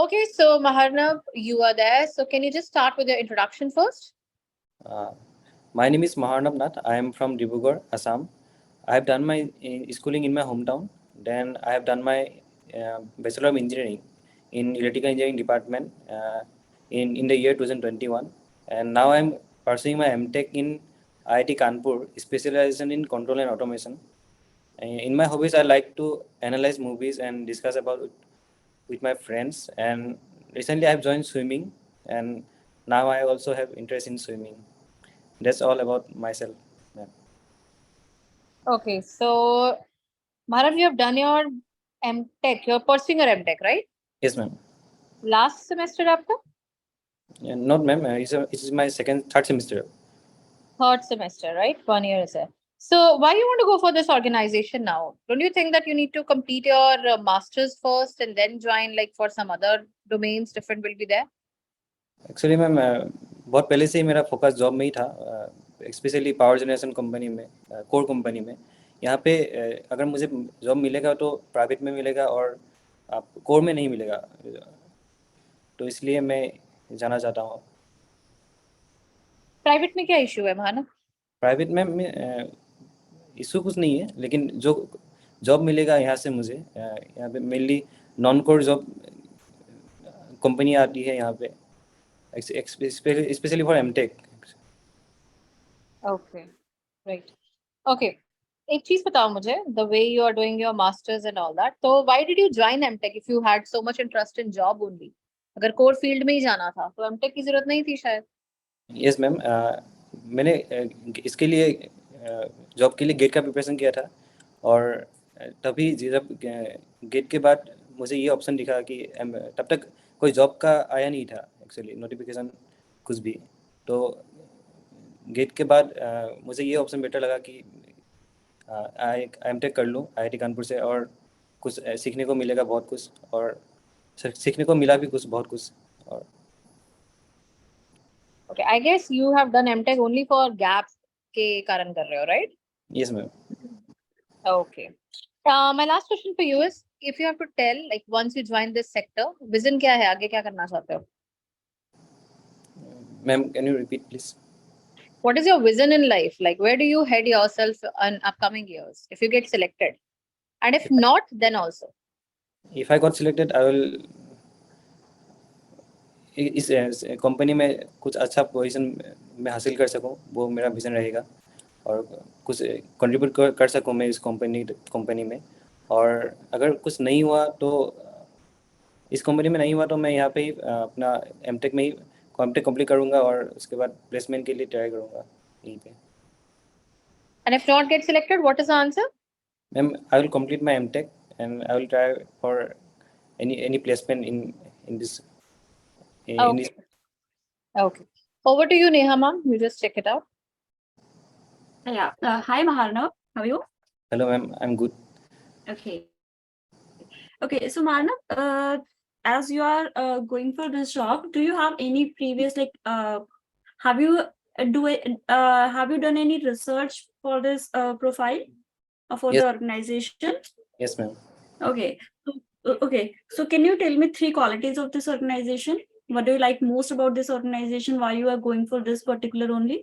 Okay, so Maharnab, you are there. So can you just start with your introduction first? Uh, my name is Maharnab Nath. I am from Dibrugarh, Assam. I have done my schooling in my hometown. Then I have done my Bachelor of Engineering in Electrical Engineering Department in the year 2021. And now I am pursuing my MTech in IIT Kanpur, specialization in control and automation. In my hobbies, I like to analyze movies and discuss about it with my friends. And recently, I have joined swimming, and now I also have interest in swimming. That's all about myself, ma'am. Okay, so Maharnab, you have done your MTech. You're pursuing your MTech, right? Yes, ma'am. Last semester after? Not, ma'am. It's my third semester. Third semester, right? 1 year is there. So why you want to go for this organization now? Don't you think that you need to complete your masters first and then join like for some other domains different will be there? Actually ma'am बहुत पहले से ही मेरा focus job में ही था, specially power generation company में, core company में। यहाँ पे अगर मुझे जॉब मिलेगा तो प्राइवेट में मिलेगा और आप कोर में नहीं मिलेगा, तो इसलिए मैं जाना चाहता हूँ। प्राइवेट में क्या इश्यू है महानव? प्राइवेट में इशू कुछ नहीं है, लेकिन जो जॉब मिलेगा यहाँ से मुझे, यहाँ पे mainly non core job company आती है यहाँ पे, specially for MTech. Okay, right. Okay, एक चीज बताओ मुझे, the way you are doing your masters and all that, तो why did you join MTech if you had so much interest in job only? अगर कोर फील्ड में ही जाना था तो एमटेक की जरूरत नहीं थी शायद। यस मैम, मैंने इसके लिए जॉब के लिए गेट का प्रिपरेशन किया था, और तभी जब गेट के बाद मुझे ये ऑप्शन दिखा कि तब तक कोई जॉब का आया नहीं था एक्चुअली, नोटिफिकेशन कुछ भी। तो गेट के बाद मुझे ये ऑप्शन बेटर लगा कि आई एम टेक कर लूँ आईआईटी कानपुर से, और कुछ सीखने को मिलेगा बहुत कुछ, और सीखने को मिला भी कुछ बहुत कुछ। और okay, I guess you have done MTech only for gap के कारण कर रहे हो, right? Yes ma'am. Okay. My last question for you is, if you have to tell, like once you join this sector, vision क्या है, आगे क्या करना चाहते हो? Ma'am can you repeat please? What is your vision in life? Like where do you head yourself in upcoming years if you get selected? And if not, then also. If I got selected, I will इस company में कुछ अच्छा position में हासिल कर सकूं, वो मेरा विजन रहेगा। और कुछ कंट्रीब्यूट कर सकूं मैं इस कंपनी में। और अगर कुछ नहीं हुआ तो, इस कंपनी में नहीं हुआ तो मैं यहाँ पे ही अपना एमटेक में ही एमटेक कंप्लीट करूँगा, और उसके बाद प्लेसमेंट के लिए ट्राई करूँगा यहीं पे। And if not get selected, what is the answer? Ma'am I will complete my MTech and I will try for any placement in this in this. Okay. Okay. Over to you, Neha ma'am. You just check it out. Yeah. Hi, Maharnav. How are you? Hello ma'am, I am good. Okay. Okay. So, Maharnav, as you are going for this job, do you have any previous have you have you done any research for this profile for Yes. the organization? Yes ma'am. Okay. Okay. So, can you tell me 3 qualities of this organization? What do you like most about this organization? Why you are going for this particular only?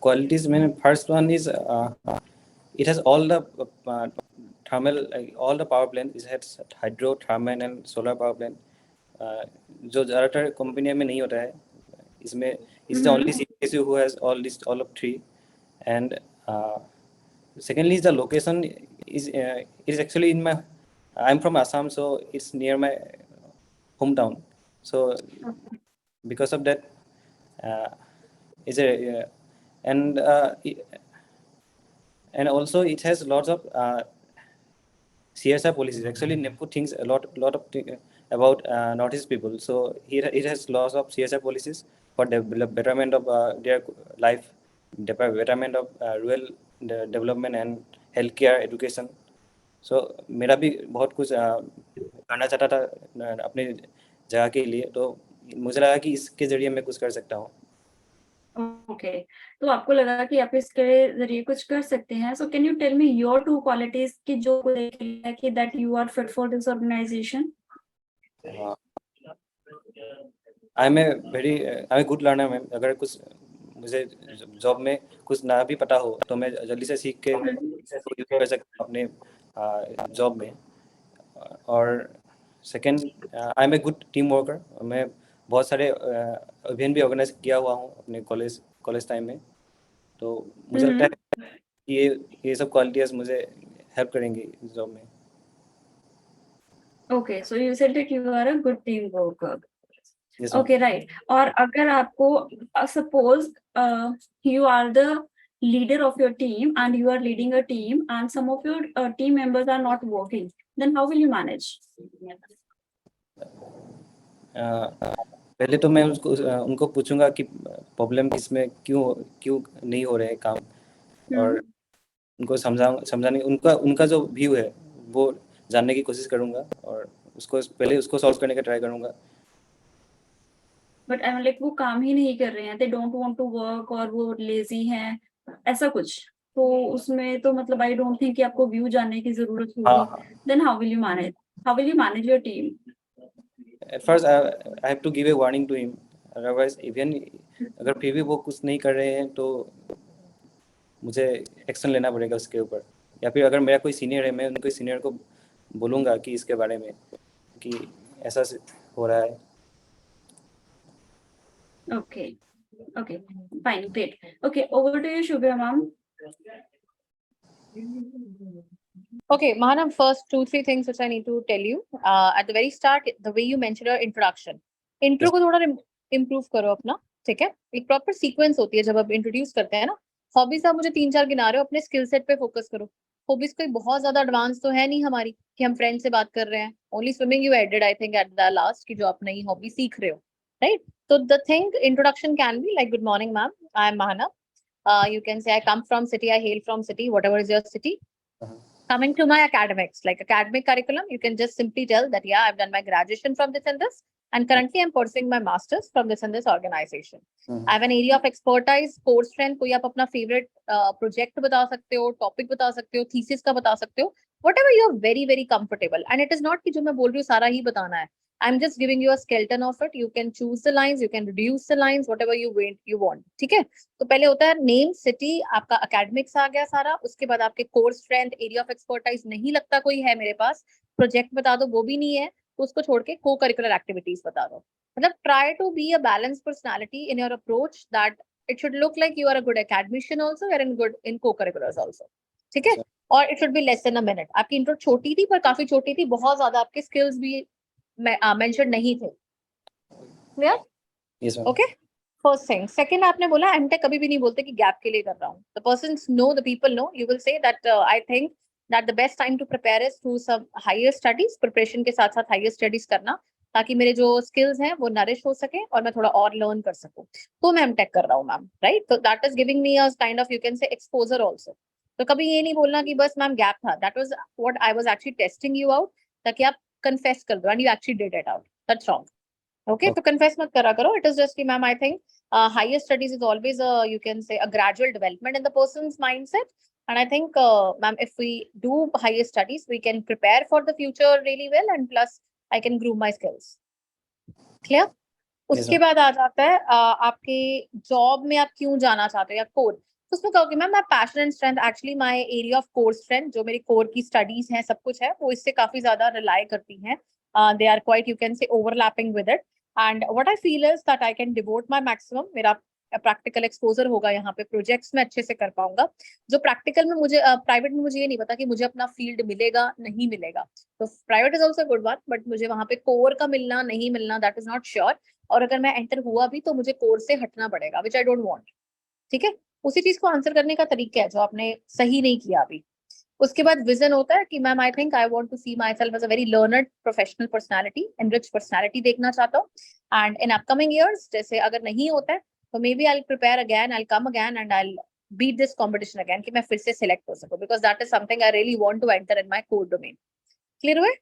Qualities, मैंने first one is it has all the thermal, like all the power plant. It has hydro, thermal and solar power plant, जो ज़्यादातर कंपनियों में नहीं होता है। इसमें is the only CPSU who has all of three. And secondly is the location is actually in my, I'm from Assam, so it's near my hometown. So because of that, is a and and also it has lots of CSR policies. Actually, NEPCO thinks a lot of about Northeast people. So it has lots of CSR policies for the betterment of their life, the betterment of rural development and healthcare, education. So मेरा भी बहुत कुछ करना चाहता था अपने जगह के लिए, तो मुझे लगा कि इसके जरिए मैं कुछ कर सकता हूँ। ओके, तो आपको लगा कि आप इसके जरिए कुछ कर सकते हैं. So can you tell me your 2 qualities कि जो कि that you are fit for this organisation. I am a good learner ma'am. अगर कुछ मुझे जॉब में कुछ ना भी पता हो तो मैं जल्दी से सीख के यूज कर सकता हूँ अपने जॉब में. और second, I am a good team worker. मैं बहुत सारे इवेंट भी ऑर्गेनाइज किया हुआ हूँ अपने कॉलेज टाइम में. तो मुझे लगता है कि ये सब क्वालिटीज मुझे हेल्प करेंगी जॉब में. Okay, so you said that you are a good team worker. Yes ma'am. Okay, right. और अगर आपको suppose you are the leader of your team and you are leading a team and some of your team members are not working, then how will you manage? पहले तो मैं उनको पूछूंगा कि problem किसमें क्यों नहीं हो रहे काम. और उनको समझाने उनका जो व्यू है वो जानने की कोशिश करूंगा और उसको सॉल्व करने का ट्राई करूंगा. बट आई मीन लाइक वो काम ही नहीं कर रहे हैं, they don't want to work और वो लेजी हैं, ऐसा कुछ. तो उसमें तो मतलब आई डोंट थिंक कि आपको व्यू जानने की जरूरत हाँ होगी. हाँ. Then how will you manage your team? At first, I have to give a warning to him. Otherwise, even अगर फिर भी वो कुछ नहीं कर रहे हैं तो मुझे एक्शन लेना पड़ेगा उसके ऊपर. या फिर अगर मेरा कोई सीनियर है मैं उनके सीनियर को बोलूँगा कि इसके बारे में कि ऐसा हो रहा है. Okay, okay, fine, great. Okay, over to you Shubhra ma'am. Okay, Mahanam, first 2-3 things which I need to tell you. At the very start, the way you mentioned your introduction. Intro Yes. को थोड़ा improve करो अपना, ठीक है? एक proper sequence होती है जब आप introduce करते हैं ना. Hobbies आप मुझे 3-4 गिना रहे हो, अपने skill set पे focus करो. Hobbies कोई बहुत ज्यादा advanced तो है नहीं हमारी कि हम friend से बात कर रहे हैं. Only swimming you added, I think, at the last कि जो आप नई hobby सीख रहे हो, right? So the thing introduction can be like, good morning, ma'am. I am Mahana. You can say I come from city, I hail from city, whatever is your city. Coming to my academics, like academic curriculum, you can just simply tell that, yeah, I've done my graduation from this and this, and currently I'm pursuing my master's from this and this organization. I have an area of expertise, core strength, कोई आप अपना favorite project बता सकते हो, topic बता सकते हो, thesis का बता सकते हो, whatever you're very, very comfortable. And it is not कि जो मैं बोल रही हूँ सारा ही बताना है. I'm just giving you a skeleton of it. You can choose the lines, you can reduce the lines, whatever you want. ठीक है? तो पहले होता है नेम, सिटी, आपका एकेडमिक्स आ गया सारा. उसके बाद आपके core strength, area of expertise नहीं लगता कोई है मेरे पास, प्रोजेक्ट बता दो, वो भी नहीं है, तो उसको छोड़ के को करिकुलर एक्टिविटीज बता दो. मतलब try to be a balance personality in your approach, that it should look like you are a good academician also, you are in good in co curriculars also. ठीक है? और it should be less than a minute. आपकी intro छोटी थी पर काफी छोटी थी, बहुत ज्यादा आपके स्किल्स भी मेंशन नहीं थे. Clear? Yes, ma'am. Okay, first thing. Second, आपने बोला एमटेक कभी भी नहीं बोलते कि गैप के लिए कर रहा हूँ. The persons know, the people know. You will say that I think that the best time to prepare is through some higher studies. Preparation के साथ साथ हायर स्टडीज करना, ताकि मेरे जो स्किल्स हैं वो नरिश हो सके और मैं थोड़ा और लर्न कर सकूं. तो मैं एमटेक कर रहा हूँ मैम, राइट? तो that is giving me a kind of, you can से, एक्सपोजर ऑल्सो. तो कभी ये नहीं बोलना कि बस मैम गैप था. That was what I was actually testing you out, ताकि आप कन्फेस कर दो and you actually did it out. That's wrong. Okay, तो confess मत करा करो. It is just कि ma'am, I think higher studies is always a, you can say, a gradual development in the person's mindset. And I think, ma'am, if we do higher studies, we can prepare for the future really well, and plus I can groom my skills. Clear? उसके बाद आ जाता है आपके job में आप क्यों जाना चाहते हो या कोर. तो उसमें कहोगे मैम, मैं passion and strength, actually my area of core strength, जो मेरी कोर की स्टडीज हैं, सब कुछ है, वो इससे काफी ज्यादा रिलाई करती हैं. They are quite, you can say, overlapping with it. And what I feel is that I can devote my maximum. मेरा प्रैक्टिकल एक्सपोजर होगा यहाँ पे, प्रोजेक्ट्स में अच्छे से कर पाऊंगा. जो प्रैक्टिकल में मुझे, प्राइवेट में मुझे ये नहीं पता कि मुझे अपना फील्ड मिलेगा नहीं मिलेगा. तो private is also good one, but मुझे वहां पे कोर का मिलना नहीं मिलना, दैट इज नॉट श्योर. और अगर मैं एंटर हुआ भी तो मुझे कोर्स से हटना पड़ेगा, विच आई डोंट वांट. ठीक है? उसी चीज को आंसर करने का तरीका है जो आपने सही नहीं किया अभी. उसके बाद विजन होता है कि ma'am, I think I want to see myself as a very learned professional personality, enrich personality देखना चाहता हूँ. एंड इन अपकमिंग ईयर्स, जैसे अगर नहीं होता है तो maybe I prepare again, I come again and I beat this competition again, कि मैं फिर से सिलेक्ट हो सकूं, because that is something I really want to enter in my core domain. Clear हुए?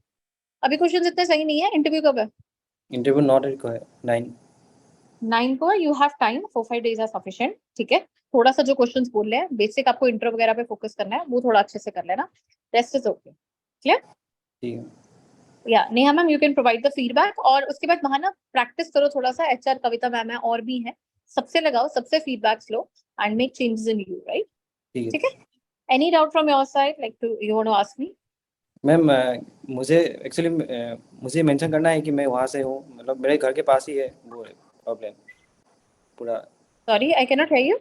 अभी क्वेश्चन इतने सही नहीं है. इंटरव्यू कब है? Interview not required 9. 9 को you have time, 4-5 days are sufficient, ठीक है। थोड़ा सा जो क्वेश्चंस बोल रहे हैं बेसिक, आपको इंट्रो वगैरह पे फोकस करना है, वो थोड़ा अच्छे से कर लेना, रेस्ट इज ओके, क्लियर। ठीक है। या Neha ma'am you can provide the feedback, और उसके बाद वहां ना प्रैक्टिस करो थोड़ा सा, एचआर कविता मैम है और भी है, सबसे लगाओ, सबसे फीडबैक्स लो and make changes in you, right. ठीक है। Any doubt from your side, like to you want to ask me? Ma'am मुझे एक्चुअली मुझे मेंशन करना है कि मैं वहाँ से हूँ, मतलब मेरे घर के पास ही है वो प्रॉब्लम पूरा। Sorry I can not here you.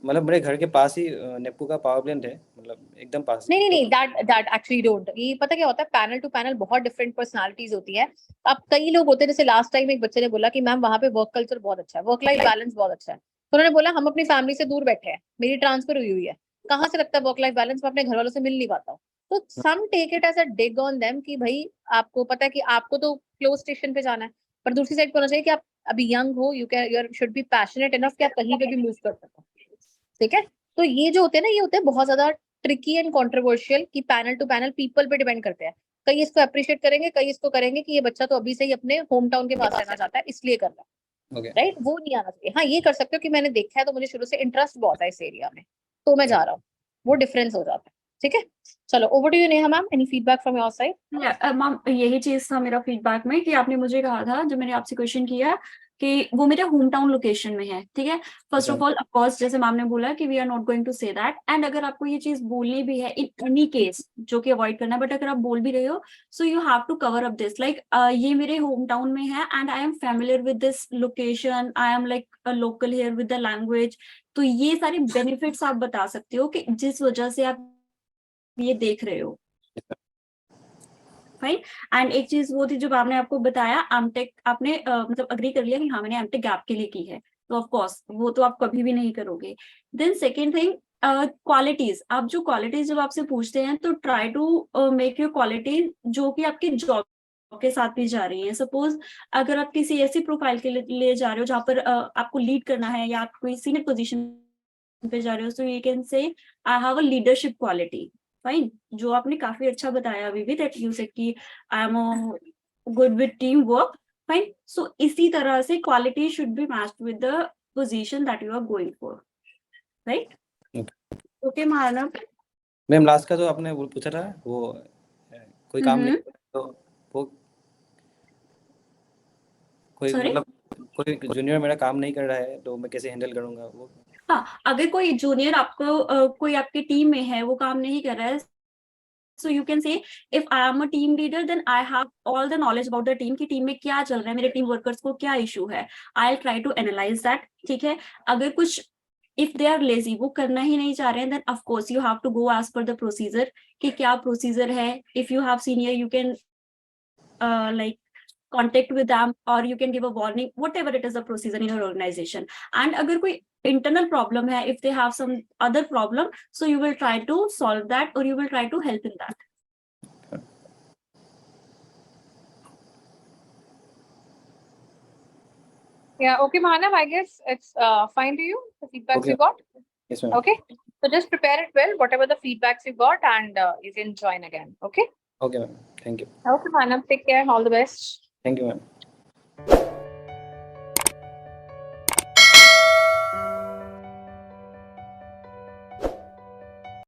मतलब मेरे घर के पास ही नेप्पू का पावर प्लांट है, मतलब एकदम पास। नहीं नहीं नहीं, दैट एक्चुअली डोंट, ये पता क्या होता है, पैनल टू पैनल बहुत डिफरेंट पर्सनालिटीज होती है। अब कई लोग होते हैं, जैसे लास्ट टाइम एक बच्चे ने बोला कि मैम वहाँ पे वर्क कल्चर बहुत अच्छा है, वर्क लाइफ बैलेंस बहुत अच्छा है, तो उन्होंने बोला हम अपनी फैमिली से दूर बैठे हैं, मेरी ट्रांसफर हुई हुई है, कहाँ से लगता है वर्क लाइफ बैलेंस, मैं अपने घर वालों से मिल नहीं पाता हूँ। तो some take it as a dig on them कि भाई आपको पता है कि आपको तो क्लोज स्टेशन पे जाना है, पर दूसरी साइड पे होना चाहिए कि आप अभी यंग हो, you can, you should be passionate enough कि आप कहीं पे भी मूव कर सको, ठीक है। तो ये जो होते हैं ना, ये होते हैं बहुत ज्यादा ट्रिकी एंड कंट्रोवर्शियल, कि पैनल टू पैनल पीपल पे डिपेंड करते हैं। कई इसको अप्रिशिएट करेंगे, कई इसको करेंगे कि ये बच्चा तो अभी से ही अपने होम टाउन के पास रहना चाहता है इसलिए कर रहा है, ओके राइट। वो नहीं आना चाहिए। हाँ ये कर सकते हो कि मैंने देखा है तो मुझे शुरू से इंटरेस्ट बहुत है इस एरिया में, तो मैं जा रहा हूँ, वो डिफरेंस हो जाता है, ठीक है। चलो over to you Neha ma'am, any feedback from your side? Ma'am यही चीज था मेरा फीडबैक में, कि आपने मुझे कहा था जब मैंने आपसे क्वेश्चन किया कि वो मेरे होम टाउन लोकेशन में है, ठीक है। फर्स्ट ऑफ ऑल ऑफकोर्स जैसे मैम ने बोला कि we are not going to say that, and अगर आपको ये चीज बोलनी भी है इन एनी केस, जो कि अवॉइड करना है, बट अगर आप बोल भी रहे हो so you have to cover up this, like ये मेरे होम टाउन में है and I am familiar with this location, I am like a local here with the language. तो ये सारे बेनिफिट्स आप बता सकते हो कि जिस वजह से आप ये देख रहे हो, फाइन। एंड एक चीज वो थी जो आपने आपको बताया एमटेक, आपने मतलब अग्री कर लिया कि हाँ मैंने एमटेक गैप के लिए की है, तो ऑफ कोर्स वो तो आप कभी भी नहीं करोगे। देन सेकेंड थिंग, क्वालिटीज, आप जो क्वालिटीज जब आपसे पूछते हैं तो try to make your quality जो कि आपकी जॉब के साथ भी जा रही है। सपोज अगर आप किसी ऐसी प्रोफाइल के लिए जा रहे हो जहाँ पर आपको लीड करना है या आप कोई सीनियर पोजीशन पे जा रहे हो, सो यू कैन से I have a leadership quality, fine. जो आपने काफी अच्छा बताया अभी भी, दैट यू सेड कि I am good with team work, fine. So इसी तरह से quality should be matched with the position that you are going for, right. Okay Manav. Ma'am last का जो आपने वो पूछा था वो कोई काम नहीं तो वो कोई सॉरी। मतलब कोई जूनियर मेरा काम नहीं कर रहा है तो मैं कैसे हैंडल करूँगा वो? हाँ, अगर कोई जूनियर आपको कोई आपकी टीम में है वो काम नहीं कर रहा है, so you can say if I am a team leader then I have all the knowledge about the team, कि टीम में क्या चल रहा है, मेरे टीम वर्कर्स को क्या इशू है, I'll try to analyze that, ठीक है। अगर कुछ if they are lazy, वो करना ही नहीं चाह रहे हैं, then of course you have to go as per the procedure, कि क्या प्रोसीजर है। if you have senior you can like contact with them or you can give a warning, whatever it is the procedure in your organization। and अगर कोई internal problem है, if they have some other problem, so you will try to solve that or you will try to help in that। Yeah, okay Manav, I guess it's fine to you, the feedbacks Okay. you got? Yes ma'am. Okay, so just prepare it well, whatever the feedbacks you got, and you can join again, okay? Okay ma'am. Thank you. Okay Manav, take care, all the best. Thank you ma'am.